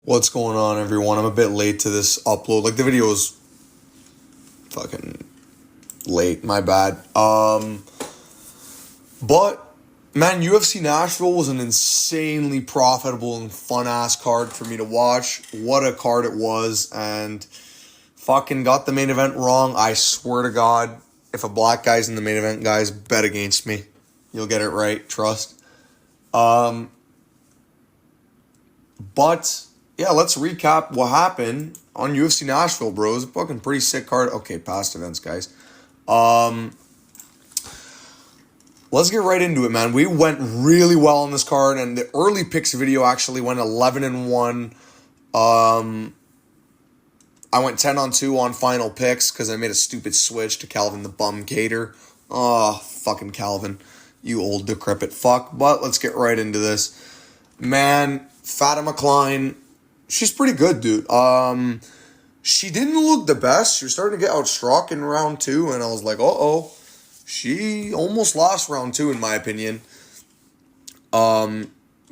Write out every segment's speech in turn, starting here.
What's going on, everyone? I'm a bit late to this upload. Like, the video was fucking late. My bad. But, man, UFC Nashville was an insanely profitable and fun-ass card for me to watch. What a card it was. And fucking got the main event wrong. I swear to God, if a black guy's in the main event, guys, bet against me. You'll get it right. Trust. But yeah, let's recap what happened on UFC Nashville, bro. It was a fucking pretty sick card. Okay, past events, guys. Let's get right into it, man. We went really well on this card, and the early picks video actually went 11-1. I went 10-2 on final picks because I made a stupid switch to Calvin the Bum Cater. Oh, fucking Calvin, you old decrepit fuck. But let's get right into this. Man, Fatima Klein, she's pretty good, dude. She didn't look the best. She was starting to get outstruck in round 2, and I was like, uh-oh. She almost lost round 2, in my opinion. But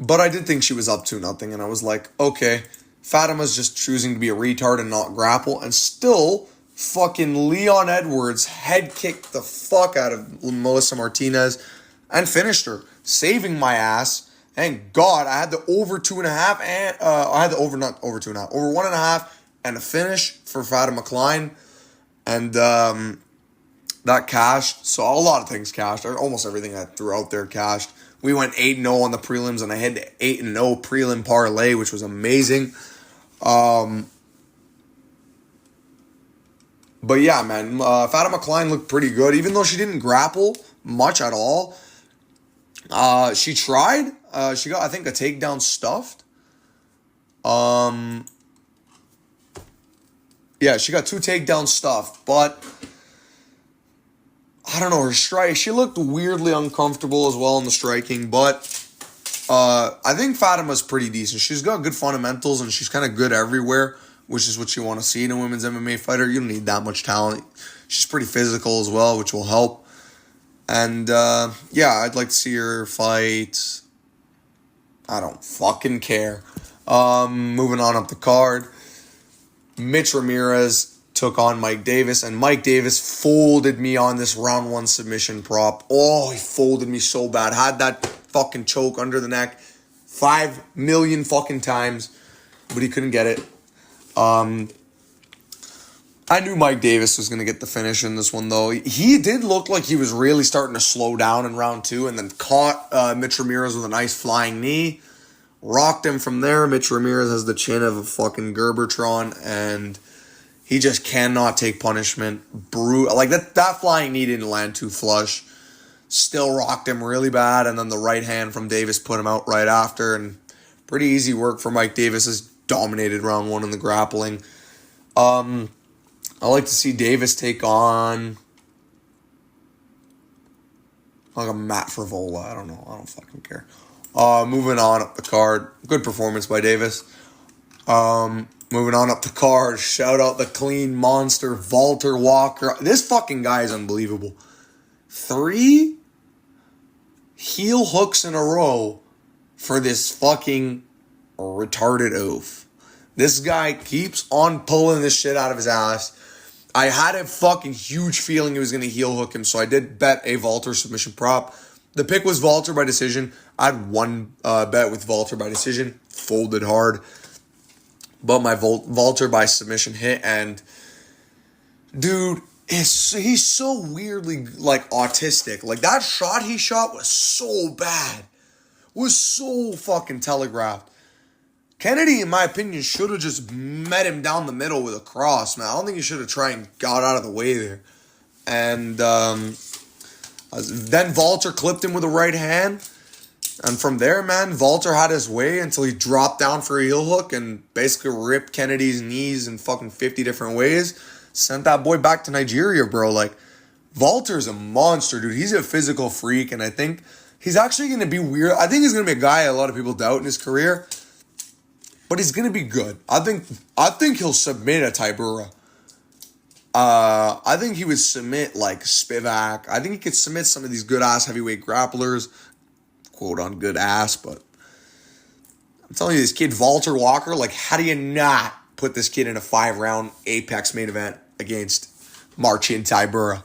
I did think she was up 2-0, and I was like, okay, Fatima's just choosing to be a retard and not grapple, and still fucking Leon Edwards head kicked the fuck out of Melissa Martinez and finished her, saving my ass. Thank God I had the over 2.5 and I had the over, not over 2.5, over 1.5 and a finish for Fatima Klein. And that cashed. So a lot of things cashed. Almost everything I threw out there cashed. We went 8-0 on the prelims, and I had 8-0 prelim parlay, which was amazing. But yeah, man, Fatima Klein looked pretty good, even though she didn't grapple much at all. She tried. She got, I think, a takedown stuffed. Yeah, she got 2 takedowns stuffed, but I don't know, her strike, she looked weirdly uncomfortable as well in the striking, but I think Fatima's pretty decent. She's got good fundamentals, and she's kind of good everywhere, which is what you want to see in a women's MMA fighter. You don't need that much talent. She's pretty physical as well, which will help. And, yeah, I'd like to see her fight. I don't fucking care. Moving on up the card. Mitch Ramirez took on Mike Davis, and Mike Davis folded me on this round 1 submission prop. Oh, he folded me so bad. Had that fucking choke under the neck 5 million fucking times, but he couldn't get it. I knew Mike Davis was going to get the finish in this one, though. He did look like he was really starting to slow down in round 2, and then caught Mitch Ramirez with a nice flying knee. Rocked him from there. Mitch Ramirez has the chin of a fucking Gerbertron, and he just cannot take punishment. Like, that flying knee didn't land too flush. Still rocked him really bad, and then the right hand from Davis put him out right after, and pretty easy work for Mike Davis. Has dominated round 1 in the grappling. I like to see Davis take on like a Matt Frivola. I don't know. I don't fucking care. Moving on up the card. Good performance by Davis. Moving on up the card. Shout out the clean monster, Walter Walker. This fucking guy is unbelievable. 3 heel hooks in a row for this fucking retarded oaf. This guy keeps on pulling this shit out of his ass. I had a fucking huge feeling he was going to heel hook him, so I did bet a Walter submission prop. The pick was Walter by decision. I had one bet with Walter by decision. Folded hard. But my Walter by submission hit, and dude, he's so weirdly, like, autistic. Like, that shot he shot was so bad. Was so fucking telegraphed. Kennedy, in my opinion, should have just met him down the middle with a cross, man. I don't think he should have tried and got out of the way there. And then Walter clipped him with a right hand. And from there, man, Walter had his way until he dropped down for a heel hook and basically ripped Kennedy's knees in fucking 50 different ways. Sent that boy back to Nigeria, bro. Like, Walter's a monster, dude. He's a physical freak, and I think he's actually going to be weird. I think he's going to be a guy a lot of people doubt in his career. But he's going to be good. I think he'll submit a Tybura. I think he would submit, like, Spivak. I think he could submit some of these good-ass heavyweight grapplers. Quote on good ass, but I'm telling you, this kid, Walter Walker, like, how do you not put this kid in a 5-round Apex main event against Marcin Tybura?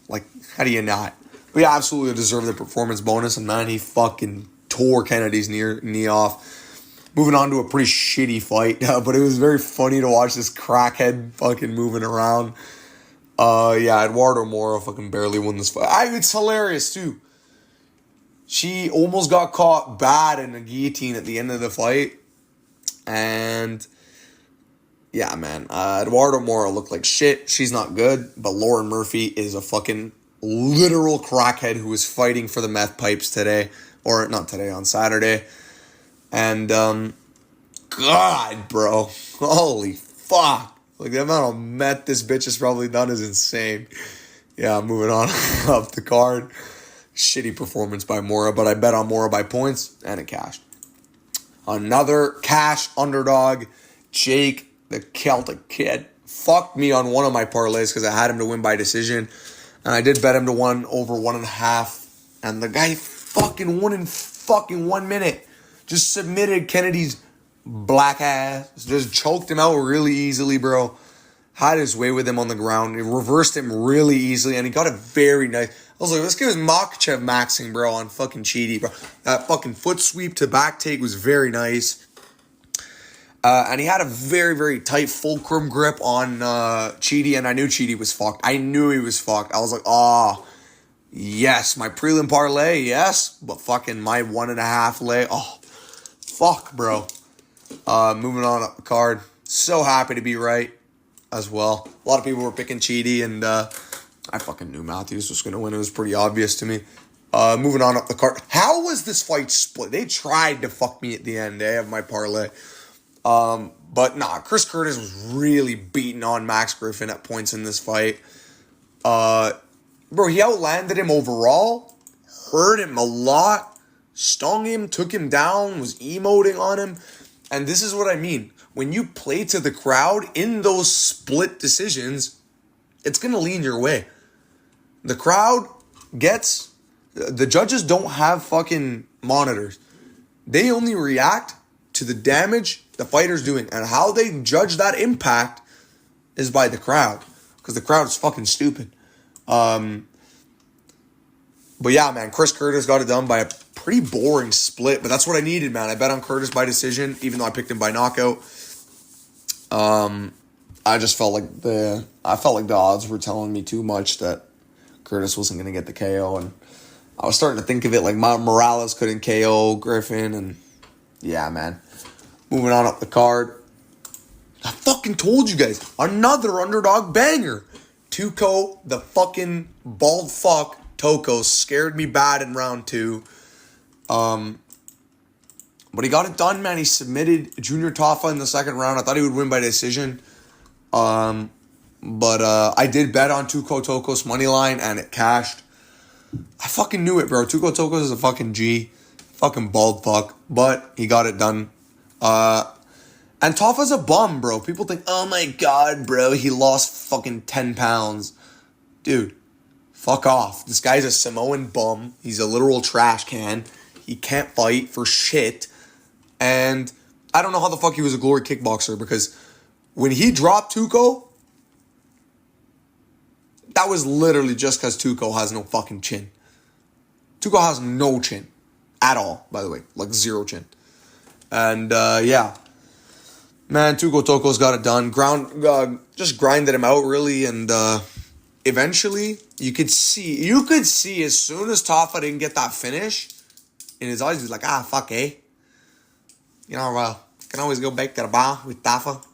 Like, how do you not? We absolutely deserve the performance bonus, and man, he fucking tore Kennedy's knee off. Moving on to a pretty shitty fight, but it was very funny to watch this crackhead fucking moving around. Eduardo Mora fucking barely won this fight. It's hilarious, too. She almost got caught bad in a guillotine at the end of the fight. And, yeah, man. Eduardo Mora looked like shit. She's not good. But Lauren Murphy is a fucking literal crackhead who was fighting for the meth pipes today. Or, not today, on Saturday. And, God, bro. Holy fuck. Like, the amount of meth this bitch has probably done is insane. Yeah, moving on up the card. Shitty performance by Mora, but I bet on Mora by points, and it cashed. Another cash underdog, Jake, the Celtic Kid, fucked me on one of my parlays because I had him to win by decision, and I did bet him to win over 1.5, and the guy fucking won in fucking 1 minute. Just submitted Kennedy's black ass. Just choked him out really easily, bro. Had his way with him on the ground. He reversed him really easily, and he got a very nice... I was like, this guy was Makhachev maxing, bro, on fucking Chidi, bro. That fucking foot sweep to back take was very nice. And he had a very, very tight fulcrum grip on Chidi, and I knew Chidi was fucked. I knew he was fucked. I was like, yes, my prelim parlay, yes, but fucking my 1.5 lay, fuck, bro. Moving on up the card. So happy to be right as well. A lot of people were picking Chidi, and I fucking knew Matthews was going to win. It was pretty obvious to me. Moving on up the card. How was this fight split? They tried to fuck me at the end of my parlay. But nah, Chris Curtis was really beating on Max Griffin at points in this fight. Bro, he outlanded him overall. Hurt him a lot. Stung him, took him down, was emoting on him. And this is what I mean. When you play to the crowd in those split decisions, it's going to lean your way. The crowd gets... The judges don't have fucking monitors. They only react to the damage the fighter's doing. And how they judge that impact is by the crowd. Because the crowd is fucking stupid. But yeah, man, Chris Curtis got it done by a pretty boring split. But that's what I needed, man. I bet on Curtis by decision, even though I picked him by knockout. I just felt like the odds were telling me too much that Curtis wasn't going to get the KO, and I was starting to think of it like Morales couldn't KO Griffin, and yeah, man. Moving on up the card. I fucking told you guys, another underdog banger. Tuco, the fucking bald fuck, Toko, scared me bad in round 2. But he got it done, man. He submitted Junior Taffa in the second round. I thought he would win by decision. But I did bet on Tuco Tokos money line, and it cashed. I fucking knew it, bro. Tuco Tokos is a fucking G. Fucking bald fuck. But he got it done. And Taffa's a bum, bro. People think, oh my god, bro, he lost fucking 10 pounds. Dude, fuck off. This guy's a Samoan bum. He's a literal trash can. He can't fight for shit. And I don't know how the fuck he was a glory kickboxer, because when he dropped Tuco, that was literally just because Tuco has no fucking chin. Tuco has no chin. At all, by the way. Like, zero chin. And, yeah. Man, Tuco Toko's got it done. Just grinded him out, really, and eventually, you could see as soon as Taffa didn't get that finish, in his eyes, he was like, fuck, eh? You know, can always go back to the bar with Taffa,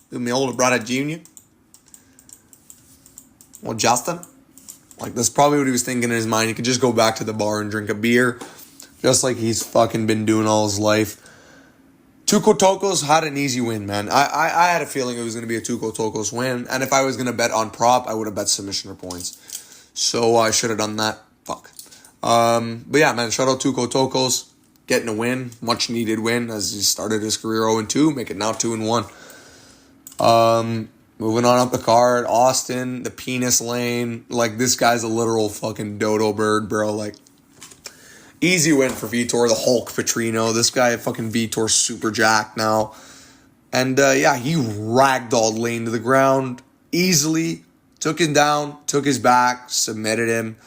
with my older brother, Junior. Well, Justin, like, that's probably what he was thinking in his mind. He could just go back to the bar and drink a beer, just like he's fucking been doing all his life. Tuco Tokos had an easy win, man. I had a feeling it was going to be a Tuco Tokos win, and if I was going to bet on prop, I would have bet submission or points. So I should have done that. Fuck. But yeah, man, shout out Tuco Tokos, getting a win, much needed win, as he started his career 0-2, make it now 2-1. Moving on up the card, Austin, the penis lane. Like, this guy's a literal fucking dodo bird, bro. Like, Easy win for Vitor, the Hulk Petrino. This guy, fucking Vitor, super jacked now. And yeah, he ragdolled Lane to the ground easily. Took him down, took his back, submitted him.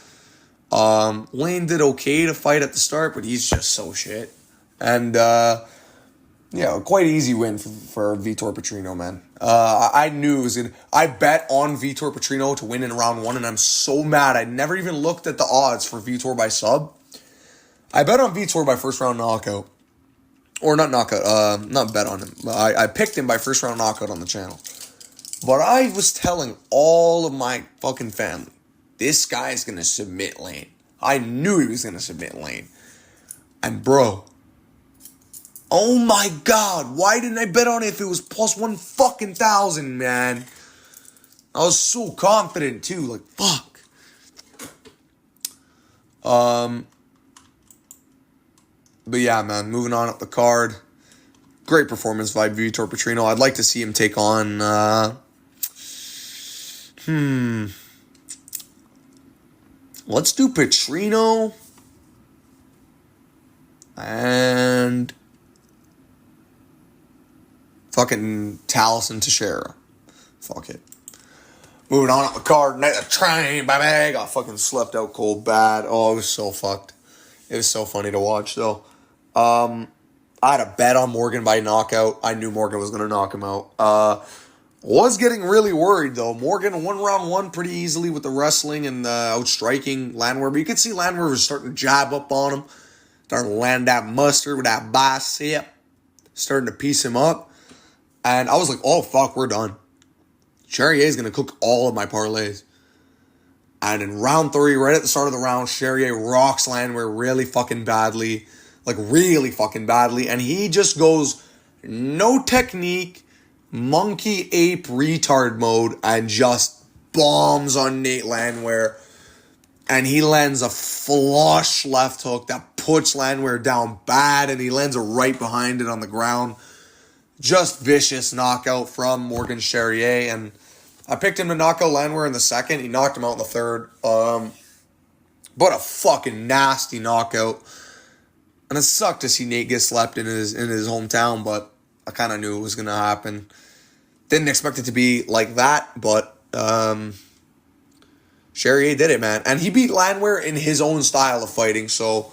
Lane did okay to fight at the start, but he's just so shit. And yeah, quite easy win for Vitor Petrino, man. I knew it was gonna. I bet on Vitor Petrino to win in round 1, and I'm so mad. I never even looked at the odds for Vitor by sub. I bet on Vitor by first round knockout. Or not knockout, not bet on him. I picked him by first round knockout on the channel. But I was telling all of my fucking family, this guy's going to submit Lane. I knew he was going to submit Lane. And bro, oh my God, why didn't I bet on it if it was plus 1,000, man? I was so confident too, like, fuck. But yeah, man, moving on up the card. Great performance by Vitor Petrino. I'd like to see him take on, let's do Petrino and fucking Taliesin Teixeira. Fuck it. Moving on up the card. Night of train, baby. Got fucking slept out cold bad. Oh, it was so fucked. It was so funny to watch, though. I had a bet on Morgan by knockout. I knew Morgan was going to knock him out. Was getting really worried, though. Morgan won round 1 pretty easily with the wrestling and outstriking Landwehr. But you could see Landwehr was starting to jab up on him. Starting to land that mustard with that bicep. Starting to piece him up. And I was like, oh, fuck, we're done. Charrier's going to cook all of my parlays. And in round 3, right at the start of the round, Charrier rocks Landwehr really fucking badly. Like, really fucking badly. And he just goes, no technique, monkey ape retard mode, and just bombs on Nate Landwehr. And he lands a flush left hook that puts Landwehr down bad, and he lands a right behind it on the ground. Just vicious knockout from Morgan Charrier. And I picked him to knock out Landwehr in the second. He knocked him out in the third. But a fucking nasty knockout. And it sucked to see Nate get slapped in his hometown, but I kind of knew it was going to happen. Didn't expect it to be like that, but Charrier did it, man. And he beat Landwehr in his own style of fighting, so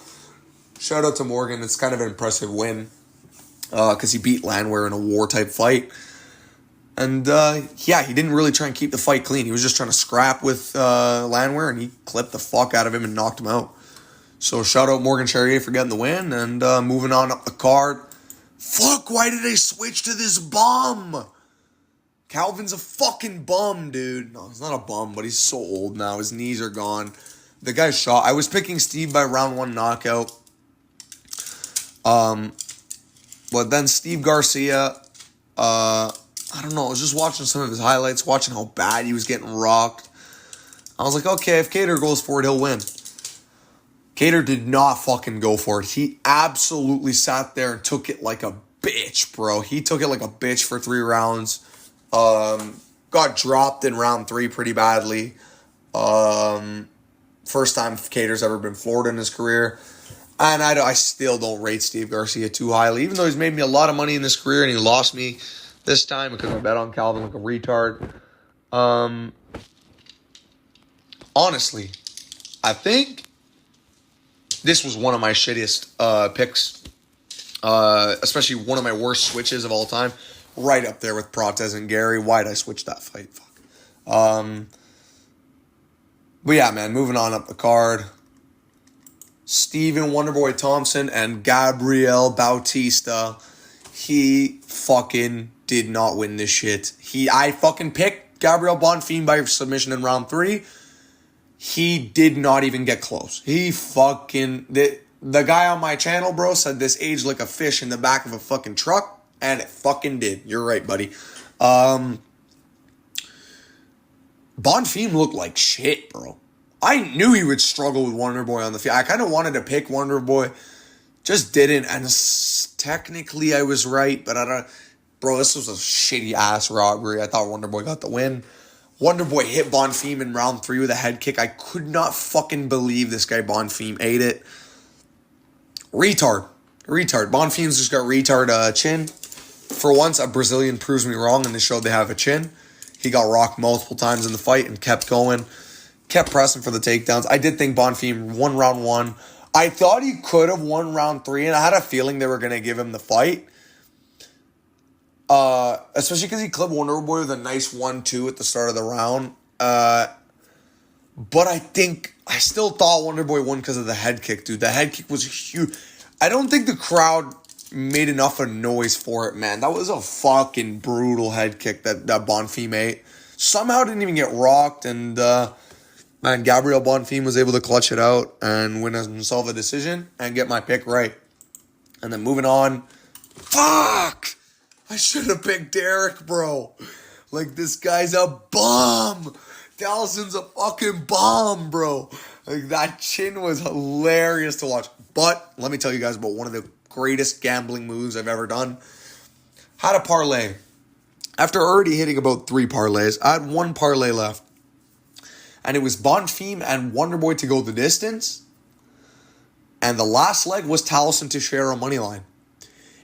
shout out to Morgan. It's kind of an impressive win because he beat Landwehr in a war-type fight. And, yeah, he didn't really try and keep the fight clean. He was just trying to scrap with Landwehr, and he clipped the fuck out of him and knocked him out. So shout out Morgan Charrier for getting the win. And moving on up the card. Fuck, why did they switch to this bum? Calvin's a fucking bum, dude. No, he's not a bum, but he's so old now. His knees are gone. The guy's shot. I was picking Steve by round 1 knockout. But then Steve Garcia, I don't know, I was just watching some of his highlights, watching how bad he was getting rocked. I was like, okay, if Cater goes for it, he'll win. Cater did not fucking go for it. He absolutely sat there and took it like a bitch, bro. He took it like a bitch for 3 rounds. Got dropped in round 3 pretty badly. First time Cater's ever been floored in his career. And I still don't rate Steve Garcia too highly, even though he's made me a lot of money in this career and he lost me this time because I bet on Calvin like a retard. Honestly, I think this was one of my shittiest picks, especially one of my worst switches of all time. Right up there with Protez and Gary. Why'd I switch that fight? Fuck. But yeah, man, moving on up the card. Steven Wonderboy Thompson and Gabriel Bautista. He fucking did not win this shit. I fucking picked Gabriel Bonfim by submission in round 3. He did not even get close. He fucking... The guy on my channel, bro, said this aged like a fish in the back of a fucking truck. And it fucking did. You're right, buddy. Bonfim looked like shit, bro. I knew he would struggle with Wonderboy on the field. I kind of wanted to pick Wonderboy. Just didn't. And technically I was right. But I don't... Bro, this was a shitty-ass robbery. I thought Wonderboy got the win. Wonderboy hit Bonfim in round 3 with a head kick. I could not fucking believe this guy Bonfim ate it. Retard. Bonfim's just got retard chin. For once, a Brazilian proves me wrong and they showed they have a chin. He got rocked multiple times in the fight and kept going. Kept pressing for the takedowns. I did think Bonfim won round 1. I thought he could have won round 3, and I had a feeling they were going to give him the fight. Especially because he clipped Wonderboy with a nice 1-2 at the start of the round. But I still thought Wonderboy won because of the head kick, dude. The head kick was huge. I don't think the crowd made enough of noise for it, man. That was a fucking brutal head kick that Bonfim ate. Somehow didn't even get rocked, and man, Gabriel Bonfim was able to clutch it out and win himself a decision and get my pick right. And then moving on, fuck! I should have picked Derek, bro. Like, this guy's a bomb. Dallason's a fucking bomb, bro. Like, that chin was hilarious to watch. But let me tell you guys about one of the greatest gambling moves I've ever done. Had a parlay. After already hitting about 3 parlays, I had 1 parlay left. And it was Bonfim and Wonderboy to go the distance. And the last leg was Taliesin to share a money line.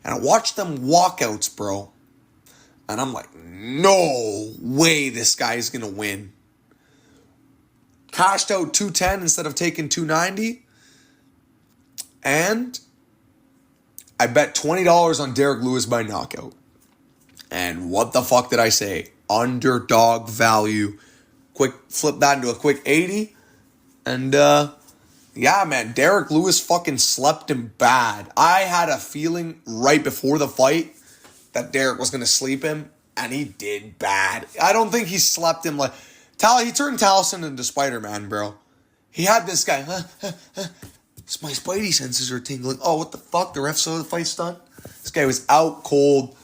And I watched them walkouts, bro. And I'm like, no way this guy is going to win. Cashed out 210 instead of taking 290. And I bet $20 on Derek Lewis by knockout. And what the fuck did I say? Underdog value. Quick, flip that into a quick 80. And, yeah, man, Derek Lewis fucking slept him bad. I had a feeling right before the fight that Derek was going to sleep him, and he did bad. I don't think he slept him like... He turned Taliesin into Spider-Man, bro. He had this guy, my spidey senses are tingling. Oh, what the fuck? The ref saw the fight's done? This guy was out cold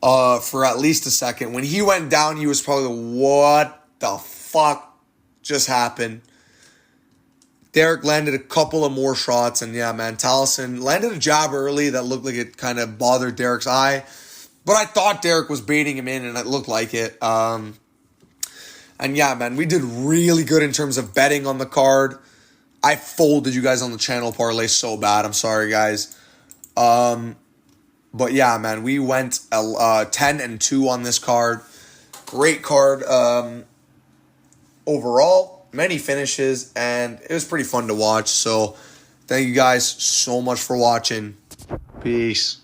for at least a second. When he went down, he was probably, what the fuck just happened? Derek landed a couple of more shots, and yeah, man, Taliesin landed a jab early that looked like it kind of bothered Derek's eye. But I thought Derek was baiting him in, and it looked like it. And yeah, man, we did really good in terms of betting on the card. I folded you guys on the channel parlay so bad. I'm sorry, guys. But yeah, man, we went 10-2 on this card. Great card overall. Many finishes, and it was pretty fun to watch. So thank you guys so much for watching. Peace.